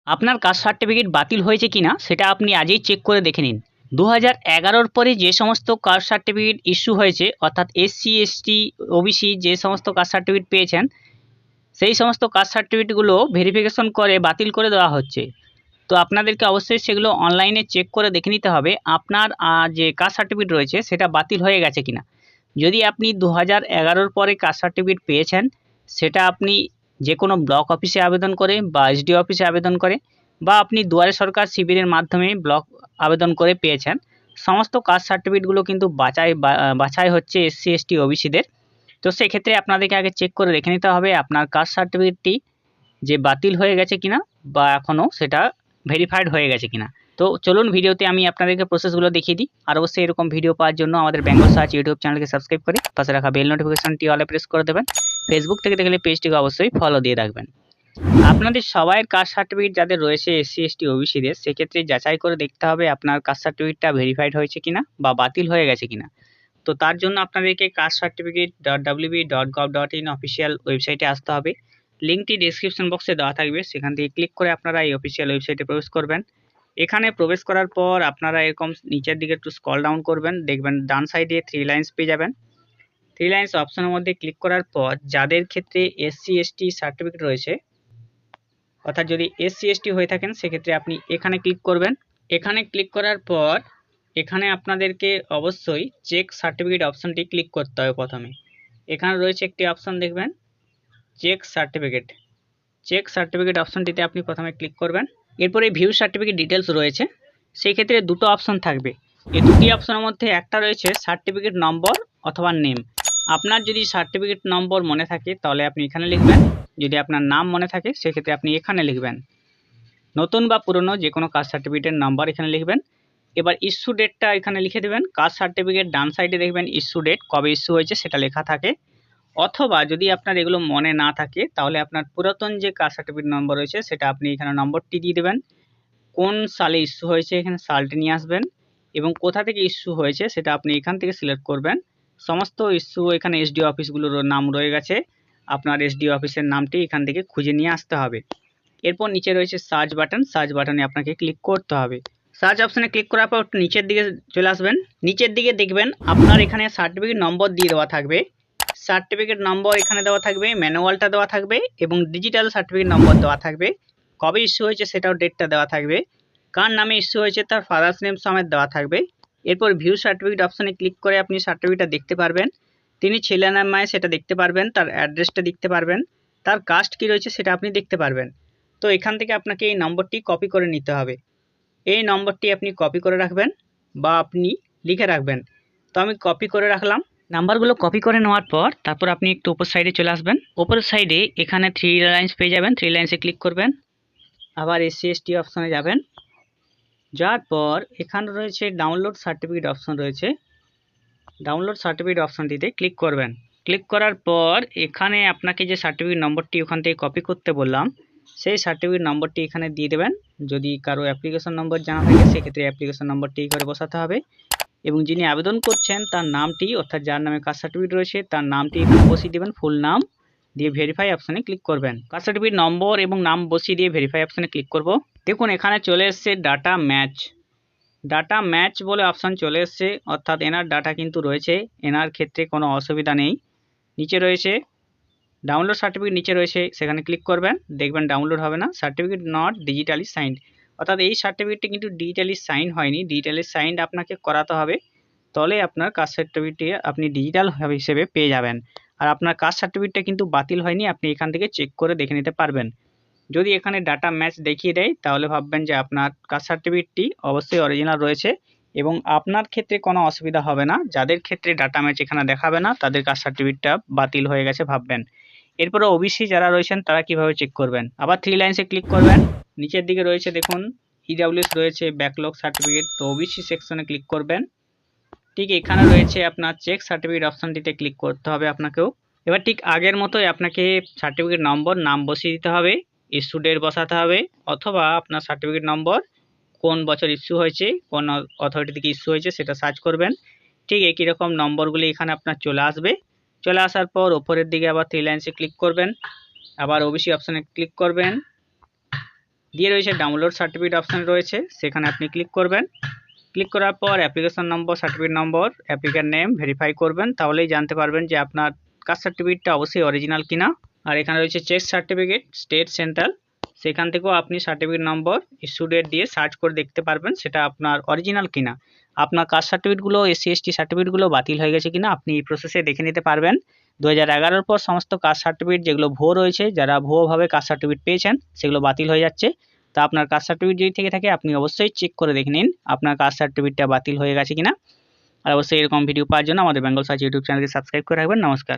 আপনার caste certificate বাতিল হয়েছে কিনা সেটা আপনি আজই চেক করে দেখে নিন। 2011 পরে যে সমস্ত কাস্ট সার্টিফিকেট ইস্যু হয়েছে, অর্থাৎ এসসি এসটি ওবিসি যে সমস্ত কাস্ট সার্টিফিকেট পেয়েছেন, সেই সমস্ত কাস্ট সার্টিফিকেটগুলো ভেরিফিকেশন করে বাতিল করে দেওয়া হচ্ছে। তো আপনাদেরকে অবশ্যই সেগুলো অনলাইনে চেক করে দেখে নিতে হবে আপনার যে কাস্ট সার্টিফিকেট রয়েছে সেটা বাতিল হয়ে গেছে কিনা। যদি আপনি 2011 পরে কাস্ট সার্টিফিকেট পেয়েছেন, সেটা আপনি যে কোনো ব্লক অফিসে আবেদন করে বা এসডিও অফিসে আবেদন করে বা আপনি দুয়ারে সরকার শিবিরের মাধ্যমে ব্লক আবেদন করে পেয়েছেন, সমস্ত কাস্ট সার্টিফিকেটগুলো কিন্তু বাছাই হচ্ছে এসসি এসটি ওবিসিদের। তো সেক্ষেত্রে আপনাদেরকে আগে চেক করে দেখে নিতে হবে আপনার কাস্ট সার্টিফিকেটটি যে বাতিল হয়ে গেছে কিনা বা এখনও সেটা ভেরিফাইড হয়ে গেছে কিনা। তো চলুন ভিডিওতে আমি আপনাদেরকে প্রসেসগুলো দেখিয়ে দিই। আর অবশ্যই এরকম ভিডিও পাওয়ার জন্য আমাদের বেঙ্গল সার্চ ইউটিউব চ্যানেলকে সাবস্ক্রাইব করে পাশে রাখা বেল নোটিফিকেশনটি অলে প্রেস করে দেবেন। ফেসবুক থেকে দেখলে পেজটিকে অবশ্যই ফলো দিয়ে রাখবেন। আপনাদের সবাইয়ের কাস্ট সার্টিফিকেট যাদের রয়েছে এসসি এসটি ওবিসিদের, সেক্ষেত্রে যাচাই করে দেখতে হবে আপনার কাস্ট সার্টিফিকেটটা ভেরিফাইড হয়েছে কিনা বা বাতিল হয়ে গেছে কিনা। তো তার জন্য আপনাদেরকে কাস্ট সার্টিফিকেট www.gov.in অফিসিয়াল ওয়েবসাইটে আসতে হবে। লিঙ্কটি ডেসক্রিপশন বক্সে দেওয়া থাকবে, সেখান থেকে ক্লিক করে আপনারা এই অফিসিয়াল ওয়েবসাইটে প্রবেশ করবেন। এখানে প্রবেশ করার পর আপনারা এরকম নিচের দিকে একটু স্ক্রল ডাউন করবেন, দেখবেন ডান সাইডে 3 লাইন্স পেয়ে যাবেন। 3 লাইন্স অপশনের মধ্যে ক্লিক করার পর যাদের ক্ষেত্রে এসসি এসটি সার্টিফিকেট রয়েছে, অর্থাৎ যদি এসসি এসটি হয়ে থাকেন, সেক্ষেত্রে আপনি এখানে ক্লিক করবেন। এখানে ক্লিক করার পর এখানে আপনাদেরকে অবশ্যই চেক সার্টিফিকেট অপশনটি ক্লিক করতে হবে। প্রথমে এখানে রয়েছে একটি অপশন, দেখবেন চেক সার্টিফিকেট। চেক সার্টিফিকেট অপশনটিতে আপনি প্রথমে ক্লিক করবেন। এরপরে ভিউ সার্টিফিকেট ডিটেলস রয়েছে, সেই ক্ষেত্রে দুটো অপশন থাকবে। এই দুটি অপশনের মধ্যে একটা রয়েছে সার্টিফিকেট নম্বর অথবা নেম। আপনার যদি সার্টিফিকেট নম্বর মনে থাকে তাহলে আপনি এখানে লিখবেন, যদি আপনার নাম মনে থাকে সেক্ষেত্রে আপনি এখানে লিখবেন। নতুন বা পুরনো যে কোনো কাস্ট সার্টিফিকেটের নাম্বার এখানে লিখবেন। এবার ইস্যু ডেটটা এখানে লিখে দেবেন। কাস্ট সার্টিফিকেট ডান সাইডে দেখবেন ইস্যু ডেট, কবে ইস্যু হয়েছে সেটা লেখা থাকে। অথবা যদি আপনার এগুলো মনে না থাকে তাহলে আপনার পুরাতন যে কাস্ট সার্টিফিকেট নম্বর রয়েছে সেটা আপনি এখানে নম্বরটি দিয়ে দেবেন। কোন সালে ইস্যু হয়েছে এখানে সালটি নিয়ে আসবেন এবং কোথা থেকে ইস্যু হয়েছে সেটা আপনি এখান থেকে সিলেক্ট করবেন। সমস্ত ইস্যু এখানে এসডিও অফিসগুলোর নাম রয়ে গেছে, আপনার এসডিও অফিসের নামটি এখান থেকে খুঁজে নিয়ে আসতে হবে। এরপর নিচে রয়েছে সার্চ বাটন, সার্চ বাটনে আপনাকে ক্লিক করতে হবে। সার্চ অপশনে ক্লিক করার পর নিচের দিকে চলে আসবেন। নিচের দিকে দেখবেন আপনার এখানে সার্টিফিকেট নম্বর দিয়ে দেওয়া থাকবে। সার্টিফিকেট নম্বর এখানে দেওয়া থাকবে, ম্যানুয়ালটা দেওয়া থাকবে এবং ডিজিটাল সার্টিফিকেট নম্বর দেওয়া থাকবে। কবে ইস্যু হয়েছে সেটাও ডেটটা দেওয়া থাকবে। কার নামে ইস্যু হয়েছে তার ফাদার্স নেম সমেত দেওয়া থাকবে। এরপর ভিউ সার্টিফিকেট অপশনে ক্লিক করে আপনি সার্টিফিকেটটা দেখতে পারবেন। তিনি ছেলে না মেয়ে সেটা দেখতে পারবেন, তার অ্যাড্রেসটা দেখতে পারবেন, তার কাস্ট কী রয়েছে সেটা আপনি দেখতে পারবেন। তো এখান থেকে আপনাকে এই নম্বরটি কপি করে নিতে হবে। এই নম্বরটি আপনি কপি করে রাখবেন বা আপনি লিখে রাখবেন। তো আমি কপি করে রাখলাম। নাম্বারগুলো কপি করে নেওয়ার পর তারপর আপনি একটু উপর সাইডে চলে আসবেন। উপর সাইডে এখানে 3 লাইন্স পেয়ে যাবেন, 3 লাইন্সে ক্লিক করবেন। আবার এসসি এসটি অপশনে যাবেন, যাওয়ার পর এখানে রয়েছে ডাউনলোড সার্টিফিকেট অপশন রয়েছে, ডাউনলোড সার্টিফিকেট অপশনটিতে ক্লিক করবেন। ক্লিক করার পর এখানে আপনাকে যে সার্টিফিকেট নম্বরটি ওখান থেকে কপি করতে বললাম সেই সার্টিফিকেট নম্বরটি এখানে দিয়ে দেবেন। যদি কারো অ্যাপ্লিকেশন নম্বর জানা থাকে সেক্ষেত্রে অ্যাপ্লিকেশন নম্বরটি করে বসাতে হবে এবং যিনি আবেদন করছেন তার নামটি, অর্থাৎ যার নামে কাস্ট সার্টিফিকেট রয়েছে তার নামটি এখানে বসিয়ে দেবেন, ফুল নাম দিয়ে ভেরিফাই অপশনে ক্লিক করবেন। কাস্ট সার্টিফিকেট নম্বর এবং নাম বসিয়ে দিয়ে ভেরিফাই অপশনে ক্লিক করব। দেখুন এখানে চলে এসছে ডাটা ম্যাচ। ডাটা ম্যাচ বলে অপশান চলে এসছে, অর্থাৎ এনার ডাটা কিন্তু রয়েছে, এনার ক্ষেত্রে কোনো অসুবিধা নেই। নিচে রয়েছে ডাউনলোড সার্টিফিকেট, নিচে রয়েছে সেখানে ক্লিক করবেন, দেখবেন ডাউনলোড হবে না, সার্টিফিকেট নট ডিজিটালি সাইন্ড, অর্থাৎ এই সার্টিফিকেটটি কিন্তু ডিজিটালি সাইন হয়নি, ডিজিটালি সাইন্ড আপনাকে করাতে হবে, তাহলে আপনার কাস্ট সার্টিফিকেটটি আপনি ডিজিটাল হিসেবে পেয়ে যাবেন। আর আপনার কাস্ট সার্টিফিকেটটা কিন্তু বাতিল হয়নি, আপনি এখান থেকে চেক করে দেখে নিতে পারবেন। যদি এখানে ডাটা ম্যাচ দেখিয়ে দেয় তাহলে ভাববেন যে আপনার কাস্ট সার্টিফিকেটটি অবশ্যই অরিজিনাল রয়েছে এবং আপনার ক্ষেত্রে কোনো অসুবিধা হবে না। যাদের ক্ষেত্রে ডাটা ম্যাচ এখানে দেখাবে না তাদের কাস্ট সার্টিফিকেটটা বাতিল হয়ে গেছে ভাববেন। এরপরে ওবিসি যারা রয়েছেন তারা কিভাবে চেক করবেন, আবার 3 লাইন্সে ক্লিক করবেন। নিচের দিকে রয়েছে দেখুন ইডব্লিউএস রয়েছে, ব্যাকলগ সার্টিফিকেট, তো ওবিসি সেকশনে ক্লিক করবেন। ঠিক এখানে রয়েছে আপনার চেক সার্টিফিকেট অপশনটিতে ক্লিক করতে হবে আপনাকেও। এবার ঠিক আগের মতোই আপনাকে সার্টিফিকেট নম্বর, নাম বসিয়ে দিতে হবে, ইস্যু ডেট বসাতে হবে, অথবা আপনার সার্টিফিকেট নম্বর কোন বছর ইস্যু হয়েছে, কোন অথরিটি থেকে ইস্যু হয়েছে সেটা সার্চ করবেন। ঠিক একই রকম নম্বরগুলি এখানে আপনার চলে আসবে। চলে আসার পর ওপরের দিকে আবার 3 লাইন্সে ক্লিক করবেন, আবার ওবিসি অপশানে ক্লিক করবেন। দিয়ে রয়েছে ডাউনলোড সার্টিফিকেট অপশান রয়েছে, সেখানে আপনি ক্লিক করবেন। ক্লিক করার পর অ্যাপ্লিকেশন নম্বর, সার্টিফিকেট নম্বর, অ্যাপ্লিক্যান্ট নেম ভেরিফাই করবেন, তাহলেই জানতে পারবেন যে আপনার কাস্ট সার্টিফিকেটটা অবশ্যই অরিজিনাল কিনা। আর এখানে রয়েছে চেক সার্টিফিকেট স্টেট সেন্ট্রাল, সেখান থেকেও আপনি সার্টিফিকেট নম্বর, ইস্যু ডেট দিয়ে সার্চ করে দেখতে পারবেন সেটা আপনার অরিজিনাল কিনা। আপনার কাস্ট সার্টিফিকেটগুলো, এসসি এসটি সার্টিফিকেটগুলো বাতিল হয়ে গেছে কিনা আপনি এই প্রসেসে দেখে নিতে পারবেন। 2011-র পর সমস্ত কাস্ট সার্টিফিকেট যেগুলো ভুয়ো রয়েছে, যারা ভুয়োভাবে কাস্ট সার্টিফিকেট পেয়েছেন সেগুলো বাতিল হয়ে যাচ্ছে। তা আপনার কাস্ট সার্টিফিকেট যদি থেকে থাকে আপনি অবশ্যই চেক করে দেখে নিন আপনার কাস্ট সার্টিফিকেটটা বাতিল হয়ে গেছে কিনা। আর অবশ্যই এরকম ভিডিও পাওয়ার জন্য আমাদের বেঙ্গল সার্চ ইউটিউব চ্যানেলকে সাবস্ক্রাইব করে রাখবেন। নমস্কার।